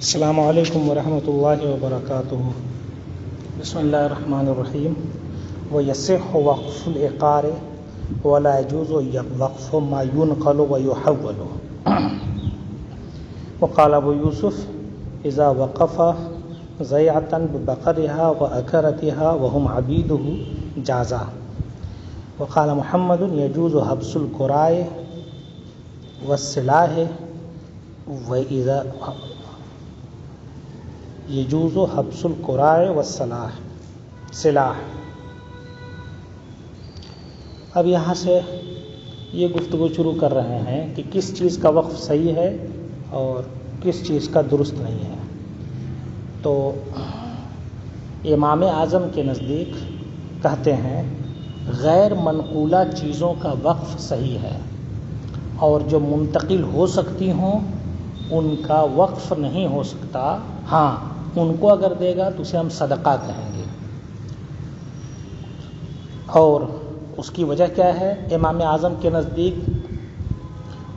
السلام علیکم ورحمۃ اللہ وبرکاتہ۔ بسم اللہ الرحمن الرحیم۔ ویصح وقف العقار ولا يجوز وقف ما ينقل ويحول۔ وقال ابو یوسف اذا وقف ضیعة ببقرها وأكرتها وهم عبیده جازا۔ وقال محمد يجوز حبس القراء والسلاح وإذا يجوز حبس القراء والسلاح۔ اب یہاں سے یہ گفتگو شروع کر رہے ہیں کہ کس چیز کا وقف صحیح ہے اور کس چیز کا درست نہیں ہے۔ تو امام اعظم کے نزدیک کہتے ہیں غیر منقولہ چیزوں کا وقف صحیح ہے، اور جو منتقل ہو سکتی ہوں ان کا وقف نہیں ہو سکتا۔ ہاں، ان کو اگر دے گا تو اسے ہم صدقہ کہیں گے۔ اور اس کی وجہ کیا ہے؟ امام اعظم کے نزدیک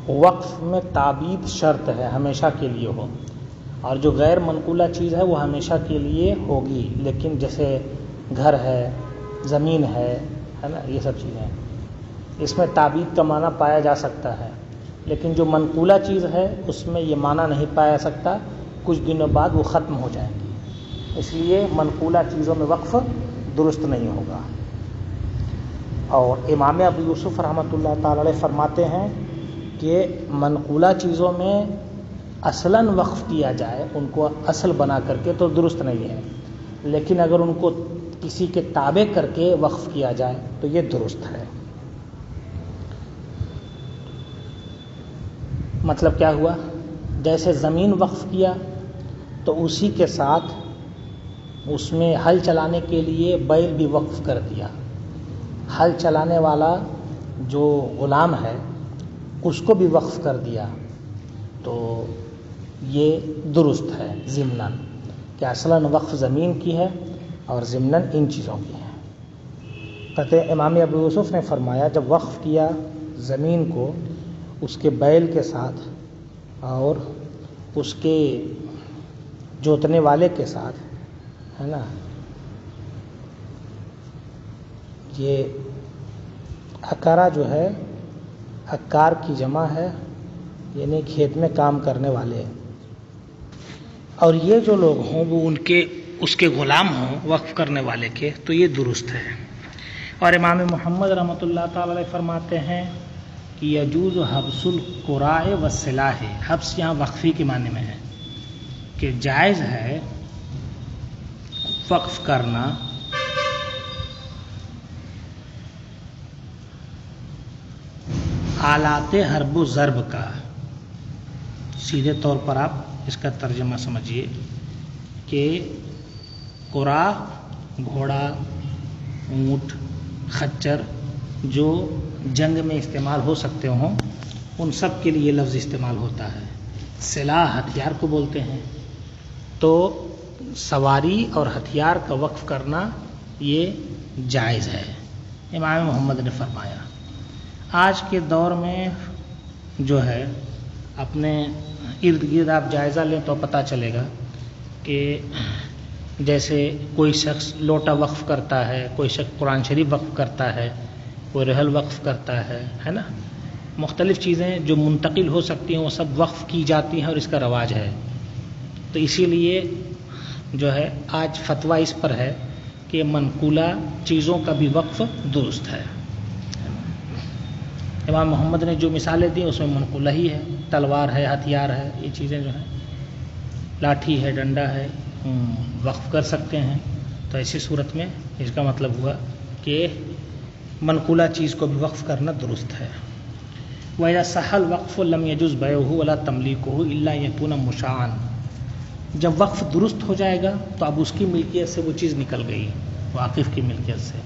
وقف میں تعبید شرط ہے، ہمیشہ کے لیے ہو، اور جو غیر منقولہ چیز ہے وہ ہمیشہ کے لیے ہوگی، لیکن جیسے گھر ہے، زمین ہے نا، یہ سب چیزیں اس میں تعبید کا معنی پایا جا سکتا ہے، لیکن جو منقولہ چیز ہے اس میں یہ معنی نہیں پایا سکتا، کچھ دنوں بعد وہ ختم ہو جائیں گی، اس لیے منقولہ چیزوں میں وقف درست نہیں ہوگا۔ اور امام ابو یوسف رحمۃ اللہ تعالی علیہ فرماتے ہیں کہ منقولہ چیزوں میں اصلاً وقف کیا جائے، ان کو اصل بنا کر کے تو درست نہیں ہے، لیکن اگر ان کو کسی کے تابع کر کے وقف کیا جائے تو یہ درست ہے۔ مطلب کیا ہوا؟ جیسے زمین وقف کیا تو اسی کے ساتھ اس میں ہل چلانے کے لیے بیل بھی وقف کر دیا، ہل چلانے والا جو غلام ہے اس کو بھی وقف کر دیا، تو یہ درست ہے ضمناً، کہ اصلاً وقف زمین کی ہے اور ضمناً ان چیزوں کی ہے۔ کہتے امام ابو یوسف نے فرمایا جب وقف کیا زمین کو اس کے بیل کے ساتھ اور اس کے جوتنے والے کے ساتھ، ہے نا، یہ عکارہ جو ہے عکار کی جمع ہے، یعنی کھیت میں کام کرنے والے، اور یہ جو لوگ ہوں وہ اس کے غلام ہوں وقف کرنے والے کے، تو یہ درست ہے۔ اور امام محمد رحمۃ اللہ تعالی علیہ فرماتے ہیں کہ یجوز حبس القراء والسلاح۔ حبس یہاں وقفی کے معنی میں ہے کہ جائز ہے وقف کرنا آلات حرب و ضرب کا۔ سیدھے طور پر آپ اس کا ترجمہ سمجھیے کہ قرا، گھوڑا، اونٹ، خچر جو جنگ میں استعمال ہو سکتے ہوں ان سب کے لیے یہ لفظ استعمال ہوتا ہے۔ سلاح ہتھیار کو بولتے ہیں، تو سواری اور ہتھیار کا وقف کرنا یہ جائز ہے، امام محمد نے فرمایا۔ آج کے دور میں جو ہے اپنے ارد گرد آپ جائزہ لیں تو پتہ چلے گا کہ جیسے کوئی شخص لوٹا وقف کرتا ہے، کوئی شخص قرآن شریف وقف کرتا ہے، کوئی رحل وقف کرتا ہے نا، مختلف چیزیں جو منتقل ہو سکتی ہیں وہ سب وقف کی جاتی ہیں، اور اس کا رواج ہے۔ تو اسی لیے جو ہے آج فتویٰ اس پر ہے کہ منقولہ چیزوں کا بھی وقف درست ہے۔ امام محمد نے جو مثالیں دی اس میں منقولہ ہی ہے، تلوار ہے، ہتھیار ہے، یہ چیزیں جو ہیں، لاٹھی ہے، ڈنڈا ہے، وقف کر سکتے ہیں۔ تو ایسی صورت میں اس کا مطلب ہوا کہ منقولہ چیز کو بھی وقف کرنا درست ہے۔ وَإِذَا صَحَّ الْوَقْفُ لَمْ يَجُزْ بَيْعُهُ وَلَا تَمْلِيكُهُ إِلَّا أَن يَكُونَ مُشَاعًا۔ جب وقف درست ہو جائے گا تو اب اس کی ملکیت سے وہ چیز نکل گئی، واقف کی ملکیت سے،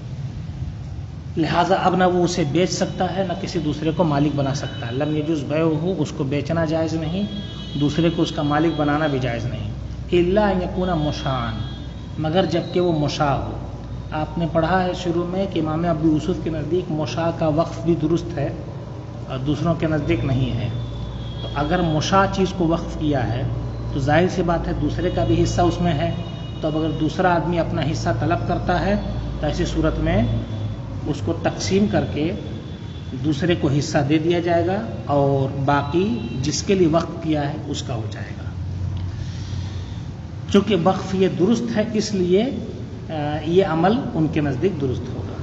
لہٰذا اب نہ وہ اسے بیچ سکتا ہے نہ کسی دوسرے کو مالک بنا سکتا ہے۔ لم یجوز بیعہ، اس کو بیچنا جائز نہیں، دوسرے کو اس کا مالک بنانا بھی جائز نہیں۔ الا ان یکون مشاعا، مگر جب کہ وہ مشاع ہو۔ آپ نے پڑھا ہے شروع میں کہ امام ابو یوسف کے نزدیک مشاع کا وقف بھی درست ہے اور دوسروں کے نزدیک نہیں ہے۔ تو اگر مشاع چیز کو وقف کیا ہے تو ظاہر سی بات ہے دوسرے کا بھی حصہ اس میں ہے، تو اب اگر دوسرا آدمی اپنا حصہ طلب کرتا ہے تو ایسی صورت میں اس کو تقسیم کر کے دوسرے کو حصہ دے دیا جائے گا اور باقی جس کے لیے وقف کیا ہے اس کا ہو جائے گا۔ چونکہ وقف یہ درست ہے اس لیے یہ عمل ان کے نزدیک درست ہوگا۔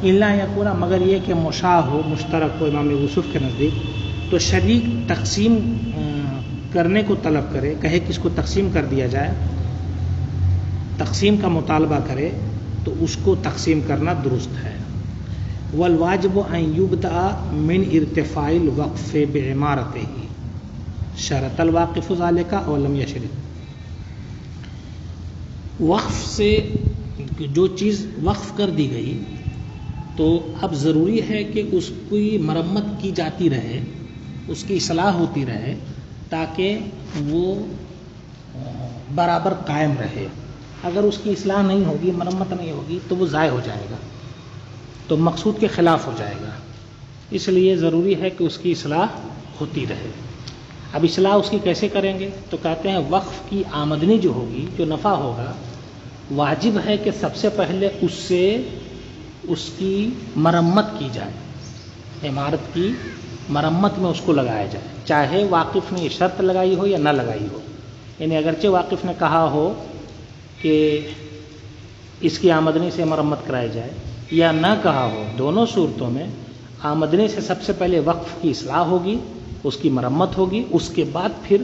الا یکون، مگر یہ کہ مشاع ہو، مشترک ہو امام یوسف کے نزدیک، تو شریک تقسیم کرنے کو طلب کرے، کہے کہ اس کو تقسیم کر دیا جائے، تقسیم کا مطالبہ کرے تو اس کو تقسیم کرنا درست ہے۔ والواجب ان یبدأ من ارتفاع الوقف بعمارته شرط الواقف ذلك او لم یشرط۔ وقف سے جو چیز وقف کر دی گئی تو اب ضروری ہے کہ اس کی مرمت کی جاتی رہے، اس کی اصلاح ہوتی رہے تاکہ وہ برابر قائم رہے۔ اگر اس کی اصلاح نہیں ہوگی، مرمت نہیں ہوگی تو وہ ضائع ہو جائے گا، تو مقصود کے خلاف ہو جائے گا۔ اس لیے ضروری ہے کہ اس کی اصلاح ہوتی رہے۔ اب اصلاح اس کی کیسے کریں گے؟ تو کہتے ہیں وقف کی آمدنی جو ہوگی، جو نفع ہوگا، واجب ہے کہ سب سے پہلے اس سے اس کی مرمت کی جائے، عمارت کی مرمت میں اس کو لگایا جائے، چاہے واقف نے یہ شرط لگائی ہو یا نہ لگائی ہو۔ یعنی اگرچہ واقف نے کہا ہو کہ اس کی آمدنی سے مرمت کرائی جائے یا نہ کہا ہو، دونوں صورتوں میں آمدنی سے سب سے پہلے وقف کی اصلاح ہوگی، اس کی مرمت ہوگی، اس کے بعد پھر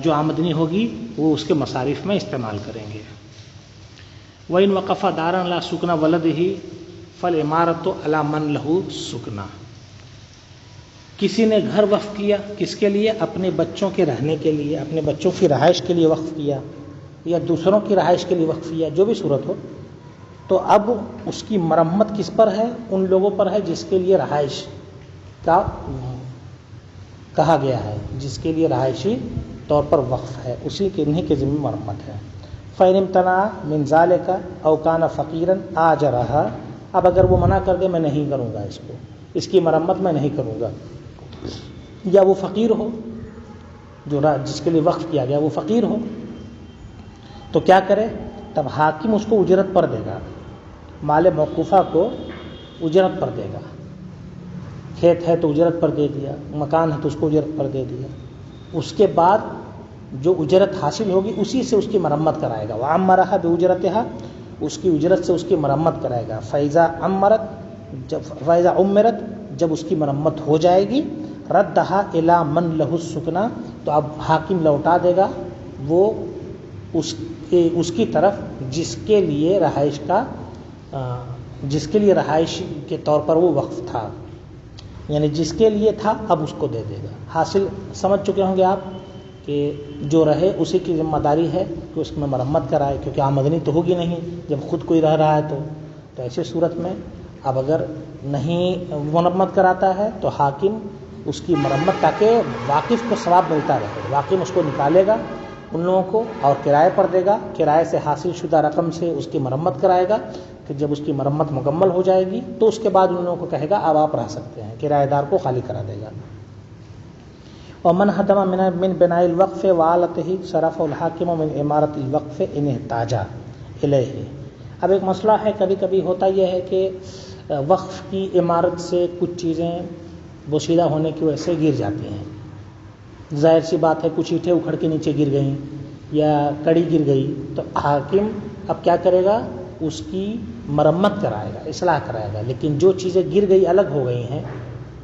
جو آمدنی ہوگی وہ اس کے مصارف میں استعمال کریں گے۔ وَإِنْ وَقَفَ دَارًا لَا سُكْنَ وَلَدِهِ فَالْعِمَارَةُ عَلَى مَنْ لَهُ سُكْنَ۔ کسی نے گھر وقف کیا، کس کے لیے؟ اپنے بچوں کے رہنے کے لیے، اپنے بچوں کی رہائش کے لیے وقف کیا یا دوسروں کی رہائش کے لیے وقف کیا، جو بھی صورت ہو، تو اب اس کی مرمت کس پر ہے؟ ان لوگوں پر ہے جس کے لیے رہائش کا کہا گیا ہے، جس کے لیے رہائشی طور پر وقف ہے، اسی کے انہیں کے ذمہ مرمت ہے۔ فَإِنِ امْتَنَعَ مِنْ ذَلِكَ أَوْ كَانَ فَقِيرًا آجَرَهَا۔ اب اگر وہ منع کر دے میں نہیں کروں گا، اس کو، اس کی مرمت میں نہیں کروں گا، یا وہ فقیر ہو، جو جس کے لیے وقف کیا گیا وہ فقیر ہو، تو کیا کرے؟ تب حاکم اس کو اجرت پر دے گا، مال موقوفہ کو اجرت پر دے گا۔ کھیت ہے تو اجرت پر دے دیا، مکان ہے تو اس کو اجرت پر دے دیا، اس کے بعد جو اجرت حاصل ہوگی اسی سے اس کی مرمت کرائے گا۔ وَعَمَّرَهَا بِأُجْرَتِهَا، اس کی اجرت سے اس کی مرمت کرائے گا۔ فَإِذَا عُمِّرَتْ، جب اس کی مرمت ہو جائے گی، رَدَّهَا إِلَى مَنْ لَهُ السُّكْنَى، تو اب حاکم لوٹا دے گا وہ اس کی طرف جس کے لیے رہائش کا جس کے لیے رہائش کے طور پر وہ وقف تھا، یعنی جس کے لیے تھا اب اس کو دے دے گا۔ حاصل سمجھ چکے ہوں گے آپ کہ جو رہے اسی کی ذمہ داری ہے کہ اس میں مرمت کرائے، کیونکہ آمدنی تو ہوگی نہیں جب خود کوئی رہ رہا ہے تو ایسی صورت میں اب اگر نہیں مرمت کراتا ہے تو حاکم اس کی مرمت، تاکہ واقف کو ثواب ملتا رہے، واقف اس کو نکالے گا ان لوگوں کو اور کرائے پر دے گا، کرائے سے حاصل شدہ رقم سے اس کی مرمت کرائے گا، کہ جب اس کی مرمت مکمل ہو جائے گی تو اس کے بعد ان لوگوں کو کہے گا اب آپ رہ سکتے ہیں، کرایہ دار کو خالی کرا دے گا۔ ومن حتم من بناء الوقف وآلته صرف الحاکم من عمارت الوقف ان احتاج الیہ۔ اب ایک مسئلہ ہے، کبھی کبھی ہوتا یہ ہے کہ وقف کی عمارت سے کچھ چیزیں بوسیدہ ہونے کی وجہ سے گر جاتی ہیں، ظاہر سی بات ہے کچھ اینٹیں اکھڑ کے نیچے گر گئیں یا کڑی گر گئی، تو حاکم اب کیا کرے گا؟ اس کی مرمت کرائے گا، اصلاح کرائے گا۔ لیکن جو چیزیں گر گئی، الگ ہو گئی ہیں،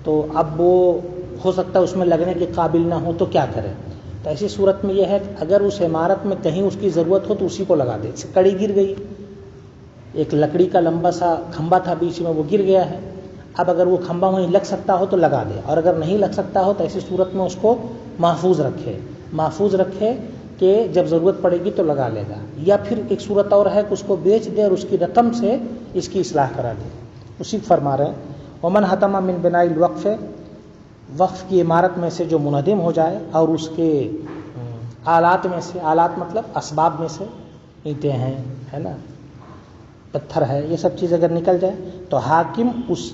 تو اب وہ ہو سکتا ہے اس میں لگنے کے قابل نہ ہو، تو کیا کرے؟ تو ایسی صورت میں یہ ہے کہ اگر اس عمارت میں کہیں اس کی ضرورت ہو تو اسی کو لگا دے۔ کڑی گر گئی، ایک لکڑی کا لمبا سا کھمبا تھا بیچ میں، وہ گر گیا ہے، اب اگر وہ کھمبا وہیں لگ سکتا ہو تو لگا دے، اور اگر نہیں لگ سکتا ہو تو ایسی صورت میں اس کو محفوظ رکھے کہ جب ضرورت پڑے گی تو لگا لے گا۔ یا پھر ایک صورت اور ہے کہ اس کو بیچ دے اور اس کی رقم سے اس کی اصلاح کرا دے، اسی فرما رہے ہیں۔ ومن حتم من بناء الوقف، وقف کی عمارت میں سے جو منہدم ہو جائے اور اس کے آلات میں سے، آلات مطلب اسباب میں سے، اینٹیں ہیں، ہے نا، پتھر ہے، یہ سب چیز اگر نکل جائے تو حاکم اس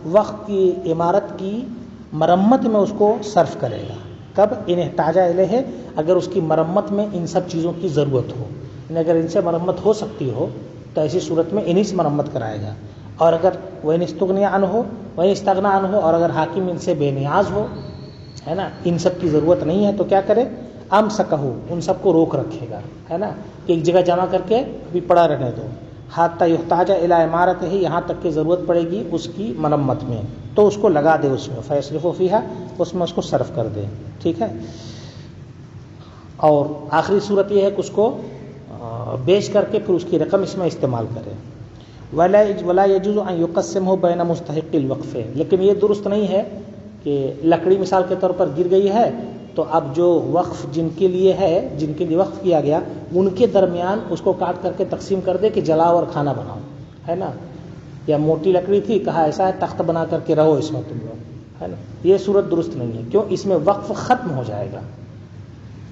وقف کی عمارت کی مرمت میں اس کو صرف کرے گا، کب؟ ان احتاج الیہ، اگر اس کی مرمت میں ان سب چیزوں کی ضرورت ہو، یعنی اگر ان سے مرمت ہو سکتی ہو تو ایسی صورت میں انہی سے مرمت کرائے گا. اور اگر وہ استغنی عنہ ہو، وہ استغنا عنہ ہو، اور اگر حاکم ان سے بے نیاز ہو، ہے نا، ان سب کی ضرورت نہیں ہے، تو کیا کرے؟ امسکہ، ان سب کو روک رکھے گا، ہے نا، کہ ایک جگہ جمع کر کے ابھی پڑا رہنے دو. حتی یحتاج الی عمارتہ، یہاں تک کہ ضرورت پڑے گی اس کی مرمت میں، تو اس کو لگا دے اس میں، فیصرف فیہا، اس میں اس کو صرف کر دے. ٹھیک ہے. اور آخری صورت یہ ہے کہ اس کو بیچ کر کے پھر اس کی رقم اس میں استعمال کرے. ولا يجوز ان يقسمه بين مستحق الوقف، لیکن یہ درست نہیں ہے کہ لکڑی مثال کے طور پر گر گئی ہے تو اب جو وقف جن کے لیے ہے، جن کے لیے وقف کیا گیا، ان کے درمیان اس کو کاٹ کر کے تقسیم کر دے کہ جلاؤ اور کھانا بناؤ، ہے نا. یا موٹی لکڑی تھی، کہا ایسا ہے تخت بنا کر کے رہو اس میں تم لوگ، ہے نا. یہ صورت درست نہیں ہے. کیوں؟ اس میں وقف ختم ہو جائے گا،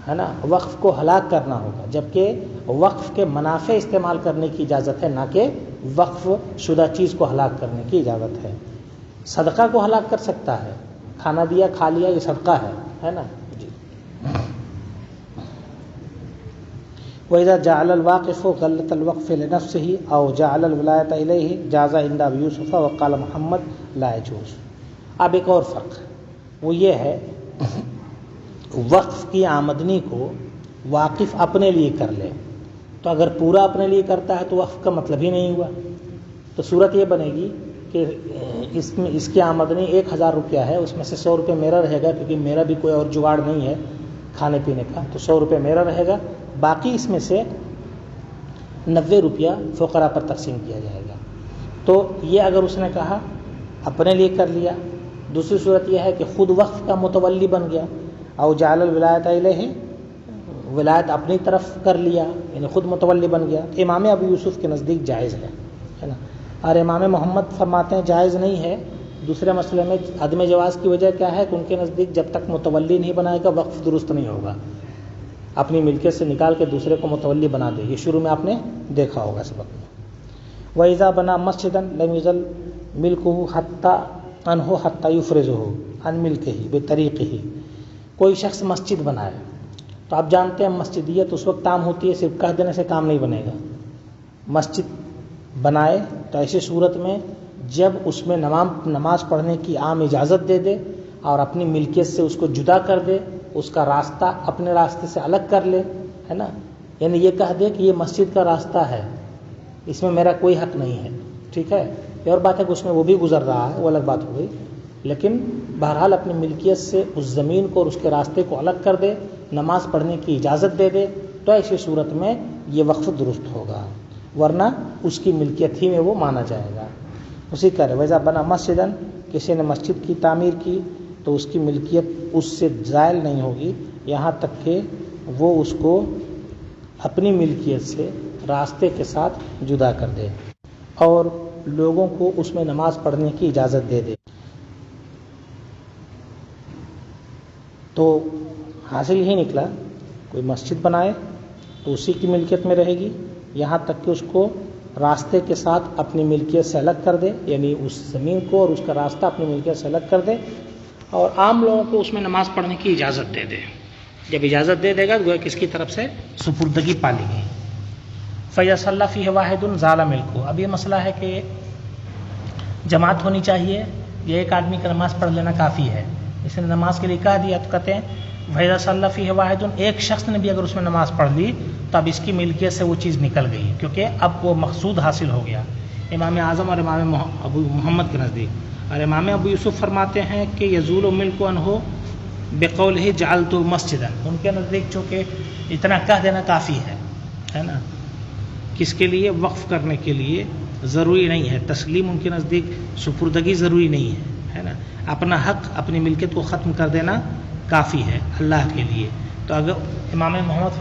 ہے نا. وقف کو ہلاک کرنا ہوگا، جبکہ وقف کے منافع استعمال کرنے کی اجازت ہے، نہ کہ وقف شدہ چیز کو ہلاک کرنے کی اجازت ہے. صدقہ کو ہلاک کر سکتا ہے، کھانا دیا کھا لیا، یہ صدقہ ہے نا. جی. وَإِذَا جَعَلَ الْوَاقِفُ غَلَّةَ الْوَقْفِ لِنَفْسِهِ أَوْ جَعَلَ الْوِلَایَةَ إِلَیْهِ جَازَ عِنْدَ أَبِی یوسف وَقَالَ محمد لَا يَجُوزُ. اب ایک اور فرق وہ یہ ہے، وقف کی آمدنی کو واقف اپنے لیے کر لے تو اگر پورا اپنے لیے کرتا ہے تو وقف کا مطلب ہی نہیں ہوا. تو صورت یہ بنے گی کہ اس کی آمدنی 1000 روپیہ ہے، اس میں سے 100 روپے میرا رہے گا، کیونکہ میرا بھی کوئی اور جگاڑ نہیں ہے کھانے پینے کا، تو 100 روپے میرا رہے گا، باقی اس میں سے 90 روپیہ فقراء پر تقسیم کیا جائے گا. تو یہ اگر اس نے کہا اپنے لیے کر لیا. دوسری صورت یہ ہے کہ خود وقف کا متولی بن گیا، او جعل الولایۃ الیہ، ولایت اپنی طرف کر لیا، یعنی خود متولی بن گیا. امام ابو یوسف کے نزدیک جائز ہے نا. اور امام محمد فرماتے ہیں جائز نہیں ہے. دوسرے مسئلے میں عدم جواز کی وجہ کیا ہے کہ ان کے نزدیک جب تک متولی نہیں بنائے گا وقف درست نہیں ہوگا. اپنی ملکیت سے نکال کے دوسرے کو متولی بنا دے، یہ شروع میں آپ نے دیکھا ہوگا سبق میں. وَإِذَا بَنَا مَسْجِدًا لَمْ يُزَلْ مِلْكُهُ حَتَّى عَنْهُ حَتَّى يُفْرِزُهُ عَنْ مِلْكِهِ بِطَرِيقِهِ. کوئی شخص مسجد بنائے تو آپ جانتے ہیں مسجدیت اس وقت تام ہوتی ہے، صرف کہہ دینے سے کام نہیں بنے گا. مسجد بنائے تو ایسی صورت میں جب اس میں نماز پڑھنے کی عام اجازت دے دے اور اپنی ملکیت سے اس کو جدا کر دے، اس کا راستہ اپنے راستے سے الگ کر لے، ہے نا. یعنی یہ کہہ دے کہ یہ مسجد کا راستہ ہے، اس میں میرا کوئی حق نہیں ہے. ٹھیک ہے. یہ اور بات ہے کہ اس میں وہ بھی گزر رہا ہے، وہ الگ بات ہو گئی، لیکن بہرحال اپنی ملکیت سے اس زمین کو اور اس کے راستے کو الگ کر دے، نماز پڑھنے کی اجازت دے دے، تو ایسی صورت میں یہ وقف درست ہوگا، ورنہ اس کی ملکیت ہی میں وہ مانا جائے گا. اسی طرح ویزا بنا مسجدن، کسی نے مسجد کی تعمیر کی تو اس کی ملکیت اس سے زائل نہیں ہوگی یہاں تک کہ وہ اس کو اپنی ملکیت سے راستے کے ساتھ جدا کر دے اور لوگوں کو اس میں نماز پڑھنے کی اجازت دے دے. تو حاصل یہی نکلا، کوئی مسجد بنائے تو اسی کی ملکیت میں رہے گی یہاں تک کہ اس کو راستے کے ساتھ اپنی ملکیت سے الگ کر دے، یعنی اس زمین کو اور اس کا راستہ اپنی ملکیت سے الگ کر دے اور عام لوگوں کو اس میں نماز پڑھنے کی اجازت دے دے. جب اجازت دے دے گا تو کس کی طرف سے سپردگی پالی گئی. فَيَصَلَّى فِيهِ وَاحِدٌ زَالَ مِلْكُهُ. اب یہ مسئلہ ہے کہ جماعت ہونی چاہیے یا ایک آدمی کا نماز پڑھ لینا کافی ہے. اس نے نماز کے لیے کہہ دیا تو کہتے ہیں فَيَصَلَّى فِيهِ وَاحِدٌ، ایک شخص نے بھی اگر اس میں نماز پڑھ لی تو اب اس کی ملکیت سے وہ چیز نکل گئی، کیونکہ اب وہ مقصود حاصل ہو گیا امام اعظم اور امام ابو محمد کے نزدیک. اور امام ابو یوسف فرماتے ہیں کہ یزول ملک عنہ بقولہ جعلت مسجدا. ان کے نزدیک چونکہ اتنا کہہ دینا کافی ہے نا، کس کے لیے؟ وقف کرنے کے لیے ضروری نہیں ہے. تسلیم ان کے نزدیک سپردگی ضروری نہیں ہے نا. اپنا حق، اپنی ملکیت کو ختم کر دینا کافی ہے اللہ کے لیے. تو اگر امام یوسف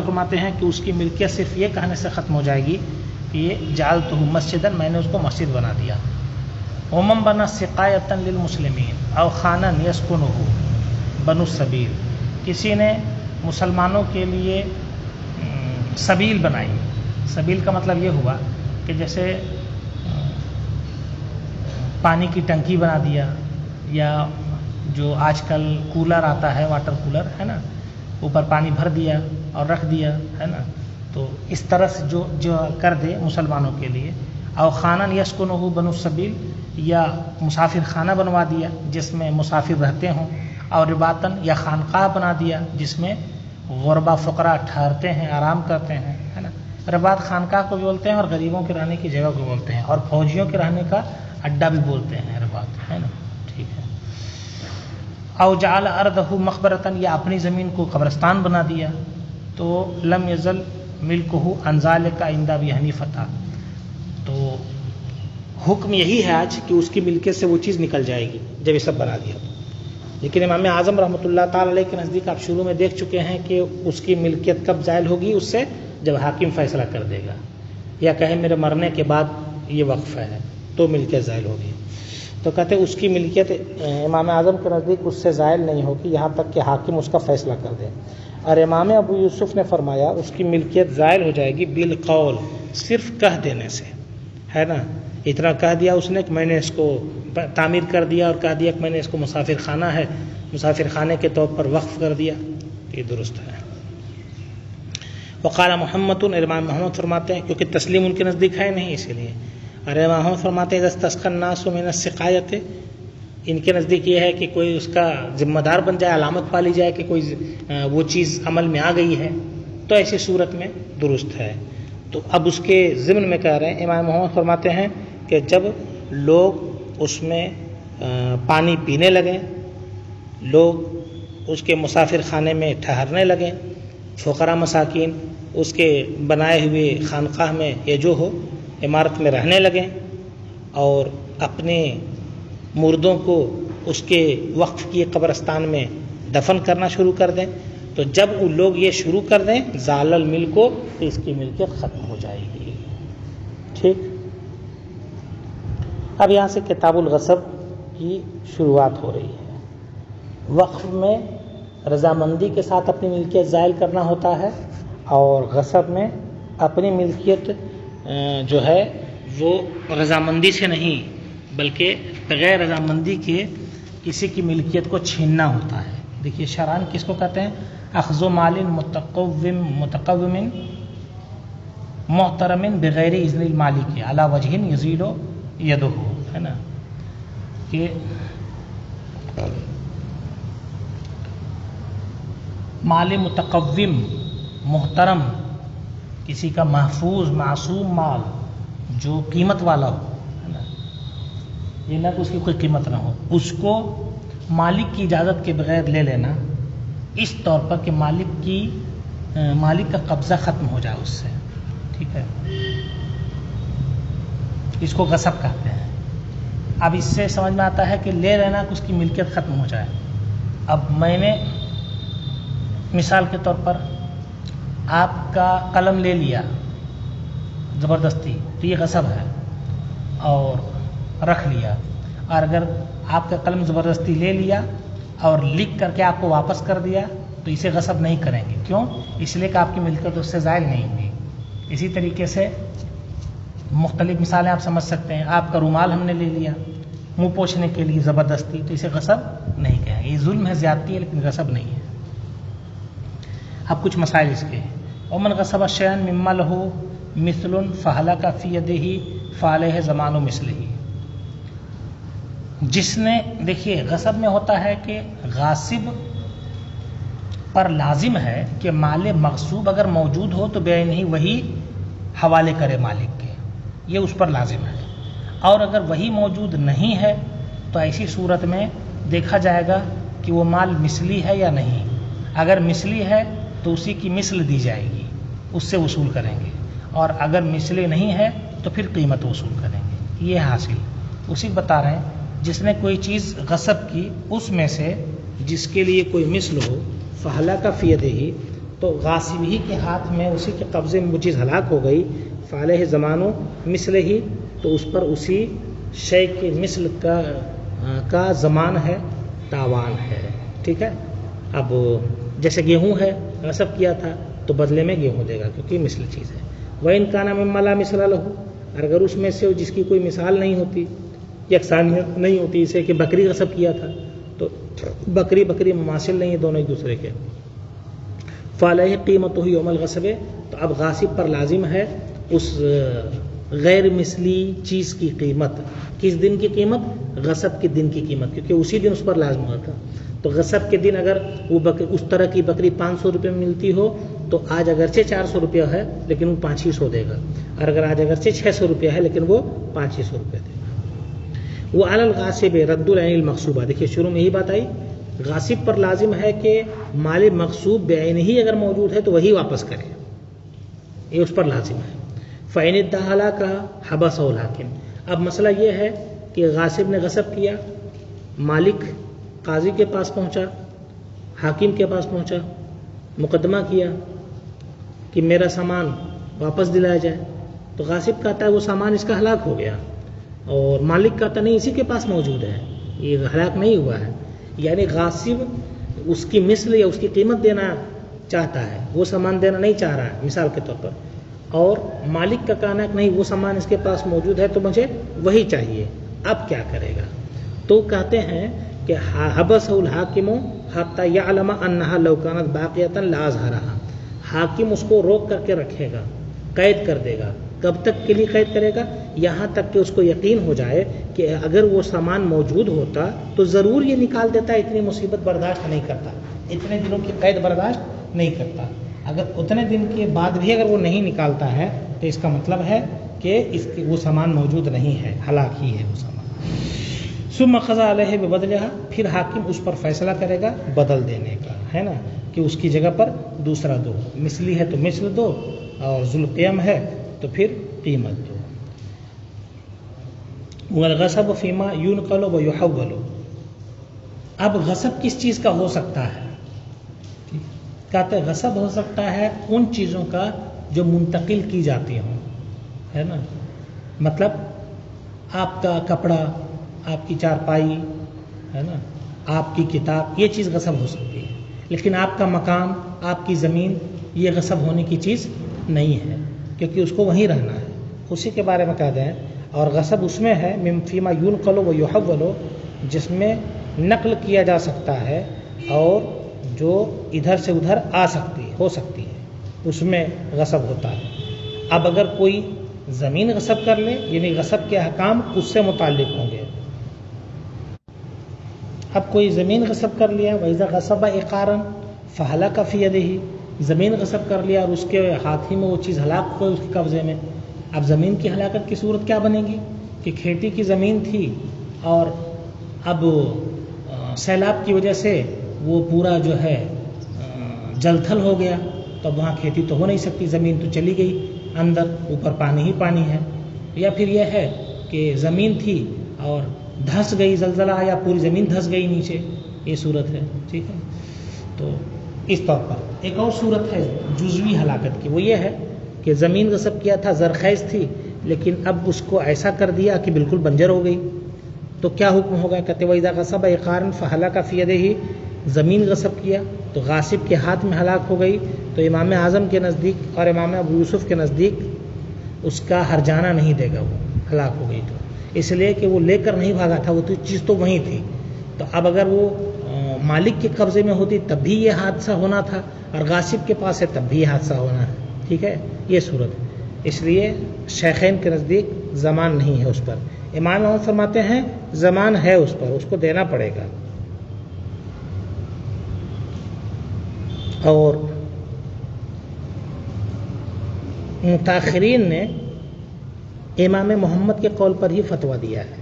فرماتے ہیں کہ اس کی ملکیت صرف یہ کہنے سے ختم ہو جائے گی کہ یہ جعلتہ مسجدا، میں نے اس کو مسجد بنا دیا. ومن بنا سقایۃ للمسلمین او خانہ یسکنہ بنو السبیل، کسی نے مسلمانوں کے لیے سبیل بنائی. سبیل کا مطلب یہ ہوا کہ جیسے پانی کی ٹنکی بنا دیا یا جو آج کل کولر آتا ہے، واٹر کولر ہے نا، اوپر پانی بھر دیا اور رکھ دیا ہے نا، تو اس طرح سے جو کر دے مسلمانوں کے لیے. اور خانہ یسکنہ بنو السبیل، یا مسافر خانہ بنوا دیا جس میں مسافر رہتے ہوں، اور رباطن یا خانقاہ بنا دیا جس میں غربا فقراء ٹھہرتے ہیں، آرام کرتے ہیں ہے نا. رباط خانقاہ کو بھی بولتے ہیں اور غریبوں کے رہنے کی جگہ کو بولتے ہیں، اور فوجیوں کے رہنے کا اڈا بھی بولتے ہیں رباط ہے نا. ٹھیک ہے. او جعل ارضہ مقبرتن، یا اپنی زمین کو قبرستان بنا دیا. تو لم یزل ملکہ عن ذلک عند ابی حنیفہ، تو حکم یہی ہے آج کہ اس کی ملکیت سے وہ چیز نکل جائے گی جب یہ سب بنا دیا. لیکن امام اعظم رحمۃ اللہ تعالی علیہ کے نزدیک آپ شروع میں دیکھ چکے ہیں کہ اس کی ملکیت کب زائل ہوگی، اس سے جب حاکم فیصلہ کر دے گا، یا کہیں میرے مرنے کے بعد یہ وقف ہے تو ملکیت زائل ہوگی. تو کہتے ہیں اس کی ملکیت امام اعظم کے نزدیک اس سے زائل نہیں ہوگی یہاں تک کہ حاکم اس کا فیصلہ کر دے. اور امام ابو یوسف نے فرمایا اس کی ملکیت زائل ہو جائے گی بالقول، صرف کہہ دینے سے ہے نا. اتنا کہہ دیا اس نے کہ میں نے اس کو تعمیر کر دیا، اور کہہ دیا کہ میں نے اس کو مسافر خانہ ہے، مسافر خانے کے طور پر وقف کر دیا، یہ درست ہے. وقال محمد، امام محمد فرماتے ہیں کیونکہ تسلیم ان کے نزدیک ہے نہیں اسی لیے. اور امام محمد فرماتے ہیں اذا استسقى الناس من السقایۃ، ان کے نزدیک یہ ہے کہ کوئی اس کا ذمہ دار بن جائے، علامت پالی جائے کہ کوئی وہ چیز عمل میں آ گئی ہے، تو ایسی صورت میں درست ہے. تو اب اس کے ضمن میں کہہ رہے ہیں امام محمد فرماتے ہیں کہ جب لوگ اس میں پانی پینے لگیں، لوگ اس کے مسافر خانے میں ٹھہرنے لگیں، فقراء مساکین اس کے بنائے ہوئے خانقاہ میں یہ جو ہو عمارت میں رہنے لگیں، اور اپنے مردوں کو اس کے وقف کیے قبرستان میں دفن کرنا شروع کر دیں، تو جب وہ لوگ یہ شروع کر دیں زال الملک کو، تو اس کی ملکیت ختم ہو جائے گی. ٹھیک. اب یہاں سے کتاب الغصب کی شروعات ہو رہی ہے. وقف میں رضامندی کے ساتھ اپنی ملکیت زائل کرنا ہوتا ہے، اور غصب میں اپنی ملکیت جو ہے وہ رضامندی سے نہیں بلکہ بغیر رضامندی کے کسی کی ملکیت کو چھیننا ہوتا ہے. دیکھیے شرعاً کس کو کہتے ہیں؟ اخذ مال متقوم محترم بغیر اذن المالک علی وجہ یزیل یدہ، ہے نا، کہ مال متقوم محترم، کسی کا محفوظ معصوم مال جو قیمت والا ہو، ہے نا، یہ نہ کہ اس کی کوئی قیمت نہ ہو، اس کو مالک کی اجازت کے بغیر لے لینا، اس طور پر کہ مالک کا قبضہ ختم ہو جائے اس سے. ٹھیک ہے. اس کو غصب کہتے ہیں. اب اس سے سمجھ میں آتا ہے کہ لے لینا کہ اس کی ملکیت ختم ہو جائے. اب میں نے مثال کے طور پر آپ کا قلم لے لیا زبردستی، تو یہ غصب ہے، اور رکھ لیا. اور اگر آپ کا قلم زبردستی لے لیا اور لکھ کر کے آپ کو واپس کر دیا تو اسے غصب نہیں کریں گے. کیوں؟ اس لیے کہ آپ کی ملکیت اس سے زائل نہیں ہوئی. اسی طریقے سے مختلف مثالیں آپ سمجھ سکتے ہیں. آپ کا رومال ہم نے لے لیا منہ پوچھنے کے لیے زبردستی، تو اسے غصب نہیں کہیں گے. یہ ظلم ہے، زیادتی ہے، لیکن غصب نہیں ہے. اب کچھ مسائل اس کے. ومن غصب شیئا مما لہ مثل فہلک فی یدہ فعلیہ ضمان مثلہ. جس نے، دیکھیے غصب میں ہوتا ہے کہ غاصب پر لازم ہے کہ مال مغصوب اگر موجود ہو تو بے نہیں وہی حوالے کرے مالک کے، یہ اس پر لازم ہے. اور اگر وہی موجود نہیں ہے تو ایسی صورت میں دیکھا جائے گا کہ وہ مال مثلی ہے یا نہیں. اگر مثلی ہے تو اسی کی مثل دی جائے گی، اس سے وصول کریں گے. اور اگر مثلی نہیں ہے تو پھر قیمت وصول کریں گے. یہ حاصل اسی بتا رہے ہیں جس نے کوئی چیز غصب کی اس میں سے جس کے لیے کوئی مثل ہو، فہلک فی یدہ، تو غاصب ہی کے ہاتھ میں اسی کے قبضے میں وہ چیز ہلاک ہو گئی، فعلیہ ضمان مثلہ، تو اس پر اسی شے کے مثل کا ضمان ہے، تاوان ہے. ٹھیک ہے. اب جیسے گیہوں ہے، غصب کیا تھا تو بدلے میں گیہوں دے گا کیونکہ مثل چیز ہے. وَإِنْ كَانَ مِمَّا لَا مِثْلَ لَهُ، اور اگر اس میں سے جس کی کوئی مثال نہیں ہوتی، یکسانیت نہیں ہوتی، اسے کہ بکری غصب کیا تھا تو بکری بکری مماثل نہیں ہیں دونوں ایک دوسرے کے. فعلیہ قیمتہ یوم الغصب، تو اب غاصب پر لازم ہے اس غیر مثلی چیز کی قیمت. کس دن کی قیمت؟ غصب کے دن کی قیمت، کیونکہ اسی دن اس پر لازم ہوا تھا. تو غصب کے دن اگر وہ اس طرح کی بکری 500 روپے میں ملتی ہو تو آج اگرچہ 400 روپیہ ہے لیکن وہ 500 دے گا، اور اگر آج اگرچہ 600 روپیہ ہے لیکن وہ 500 روپے دے گا. وہ علی الغاصب رد العین المغصوبہ. دیکھیے شروع میں یہی بات آئی، غاصب پر لازم ہے کہ مال مغصوب بعین ہی اگر موجود ہے تو وہی واپس کرے، یہ اس پر لازم ہے. فَإِنِ ادَّعَا کا حبسہ الحاکم. اب مسئلہ یہ ہے کہ غاصب نے غصب کیا، مالک قاضی کے پاس پہنچا، حاکم کے پاس پہنچا، مقدمہ کیا کہ میرا سامان واپس دلایا جائے. تو غاصب کہتا ہے وہ سامان اس کا ہلاک ہو گیا، اور مالک کہتا نہیں اسی کے پاس موجود ہے، یہ ہلاک نہیں ہوا ہے. یعنی غاصب اس کی مثل یا اس کی قیمت دینا چاہتا ہے، وہ سامان دینا نہیں چاہ رہا ہے مثال کے طور پر، اور مالک کا کہنا ہے کہ نہیں وہ سامان اس کے پاس موجود ہے تو مجھے وہی چاہیے. اب کیا کرے گا؟ تو کہتے ہیں کہ حبسہ الحاکم حتی یعلم انہا لو کانت باقیۃ لاظہرھا. حاکم اس کو روک کر کے رکھے گا، قید کر دے گا. کب تک کے لیے قید کرے گا؟ یہاں تک کہ اس کو یقین ہو جائے کہ اگر وہ سامان موجود ہوتا تو ضرور یہ نکال دیتا، اتنی مصیبت برداشت نہیں کرتا، اتنے دنوں کی قید برداشت نہیں کرتا. اگر اتنے دن کے بعد بھی اگر وہ نہیں نکالتا ہے تو اس کا مطلب ہے کہ وہ سامان موجود نہیں ہے، ہلاک ہی ہے وہ سامان. ثم قضى علیہ ببدلھا. پھر حاکم اس پر فیصلہ کرے گا بدل دینے کا، ہے نا، کہ اس کی جگہ پر دوسرا دو، مثلی ہے تو مثل دو، اور ذو القیام ہے تو پھر قیمت دو. والغصب فیما ينقل ويحول. اب غصب کس چیز کا ہو سکتا ہے؟ کہتے ہیں غصب ہو سکتا ہے ان چیزوں کا جو منتقل کی جاتی ہوں، ہے نا. مطلب آپ کا کپڑا، آپ کی چارپائی، ہے نا، آپ کی کتاب، یہ چیز غصب ہو سکتی ہے. لیکن آپ کا مکان، آپ کی زمین، یہ غصب ہونے کی چیز نہیں ہے، کیونکہ اس کو وہیں رہنا ہے. اسی کے بارے میں کہتے ہیں. اور غصب اس میں ہے فیما ينقل ويحول، جس میں نقل کیا جا سکتا ہے اور جو ادھر سے ادھر آ سکتی ہے، ہو سکتی ہے، اس میں غصب ہوتا ہے. اب اگر کوئی زمین غصب کر لے، یعنی غصب کے احکام اس سے متعلق ہوں گے. اب کوئی زمین غصب کر لیا، وَإِذَا غَصَبَ عِقَارًا فَهَلَكَ فِي يَدِهِ. زمین غصب کر لیا اور اس کے ہاتھ ہی میں وہ چیز ہلاک ہوئی اس کے قبضے میں. اب زمین کی ہلاکت کی صورت کیا بنے گی کہ کھیتی کی زمین تھی اور اب سیلاب کی وجہ سے وہ پورا جو ہے جل تھل ہو گیا، تو اب وہاں کھیتی تو ہو نہیں سکتی، زمین تو چلی گئی اندر، اوپر پانی ہی پانی ہے. یا پھر یہ ہے کہ زمین تھی اور دھس گئی، زلزلہ آیا پوری زمین دھس گئی نیچے، یہ صورت ہے. ٹھیک ہے. تو اس طور پر ایک اور صورت ہے جزوی ہلاکت کی، وہ یہ ہے کہ زمین غصب کیا تھا، زرخیز تھی، لیکن اب اس کو ایسا کر دیا کہ بالکل بنجر ہو گئی. تو کیا حکم ہوگا؟ کہتے وَإِذَا غَصَبَ عِقَارًا فَهَلَكَ فِي يَدِهِ. زمین غصب کیا تو غاصب کے ہاتھ میں ہلاک ہو گئی، تو امام اعظم کے نزدیک اور امام ابو یوسف کے نزدیک اس کا ہرجانہ نہیں دے گا، وہ ہلاک ہو گئی تو، اس لیے کہ وہ لے کر نہیں بھاگا تھا، وہ تو چیز تو وہیں تھی. تو اب اگر وہ مالک کے قبضے میں ہوتی تب بھی یہ حادثہ ہونا تھا، اور غاصب کے پاس ہے تب بھی یہ حادثہ ہونا ہے. ٹھیک ہے، یہ صورت ہے. اس لیے شیخین کے نزدیک زمان نہیں ہے اس پر. امام احمد فرماتے ہیں زمان ہے اس پر، اس کو دینا پڑے گا. اور متاخرین نے امام محمد کے قول پر ہی فتویٰ دیا ہے،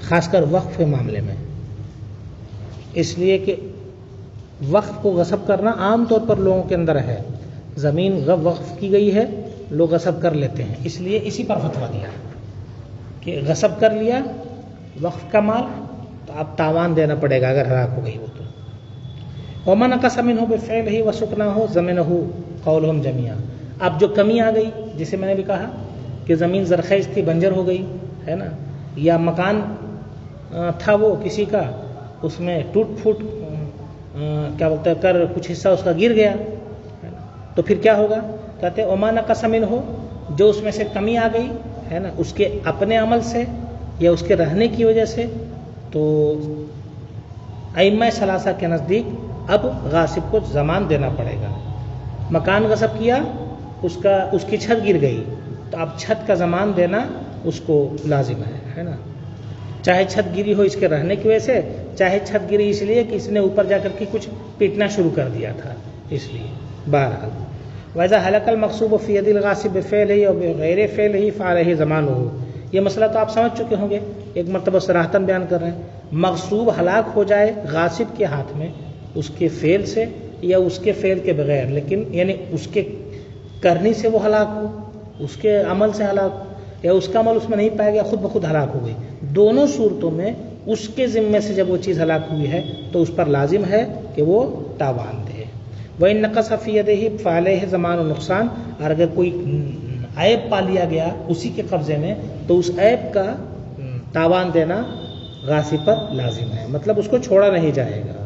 خاص کر وقف کے معاملے میں، اس لیے کہ وقف کو غصب کرنا عام طور پر لوگوں کے اندر ہے. زمین وقف کی گئی ہے، لوگ غصب کر لیتے ہیں، اس لیے اسی پر فتویٰ دیا کہ غصب کر لیا وقف کا مال تو اب تاوان دینا پڑے گا اگر ہلاک ہو گئی وہ تو. وَمَنْ نَقَصَ مِنْهُ بِفِعْلِهِ وَسُكْنَهُ زَمِنَهُ قَوْلُهُمْ جَمِيعًا. اب جو کمی آ گئی، جسے میں نے بھی کہا کہ زمین زرخیز تھی بنجر ہو گئی، ہے نا، یا مکان تھا وہ کسی کا، اس میں ٹوٹ پھوٹ کیا بولتے ہیں کر کچھ حصہ اس کا گر گیا، تو پھر کیا ہوگا؟ کہتے ہیں وَمَا نَقَصَ مِنْهُ، جو اس میں سے کمی آ گئی ہے نا، اس کے اپنے عمل سے یا اس کے رہنے کی وجہ سے تو ائمہ ثلاثہ کے نزدیک اب غاصب کو ضمان دینا پڑے گا. مکان غصب کیا، اس کی چھت گر گئی، تو اب چھت کا ضمان دینا اس کو لازم ہے نا. چاہے چھت گری ہو اس کے رہنے کی وجہ سے، چاہے چھت گری اس لیے کہ اس نے اوپر جا کر کے کچھ پیٹنا شروع کر دیا تھا اس لیے. بہرحال وَإِذَا هَلَكَ الْمَغْصُوبُ فِي يَدِ الْغَاصِبِ بِفِعْلِهِ أَوْ بِغَيْرِ فِعْلِهِ فَعَلَيْهِ ضَمَانُهُ. یہ مسئلہ تو آپ سمجھ چکے ہوں گے، ایک مرتبہ صراحتاً بیان کر رہے ہیں. مغصوب ہلاک ہو جائے غاصب کے ہاتھ میں اس کے فعل سے یا اس کے فعل کے بغیر، لیکن یعنی اس کے کرنی سے وہ ہلاک ہو، اس کے عمل سے ہلاک ہو، یا اس کا عمل اس میں نہیں پایا گیا، خود بخود ہلاک ہو گئی. دونوں صورتوں میں اس کے ذمے سے جب وہ چیز ہلاک ہوئی ہے تو اس پر لازم ہے کہ وہ تاوان دے. وَإِن نَقَصَ فِي يَدِهِ فَعَلَيْهِ ضَمَانُ النُّقْصَانِ. اور اگر کوئی عیب پا لیا گیا اسی کے قبضے میں تو اس عیب کا تاوان دینا غاصب پر لازم ہے، مطلب اس کو چھوڑا نہیں جائے گا.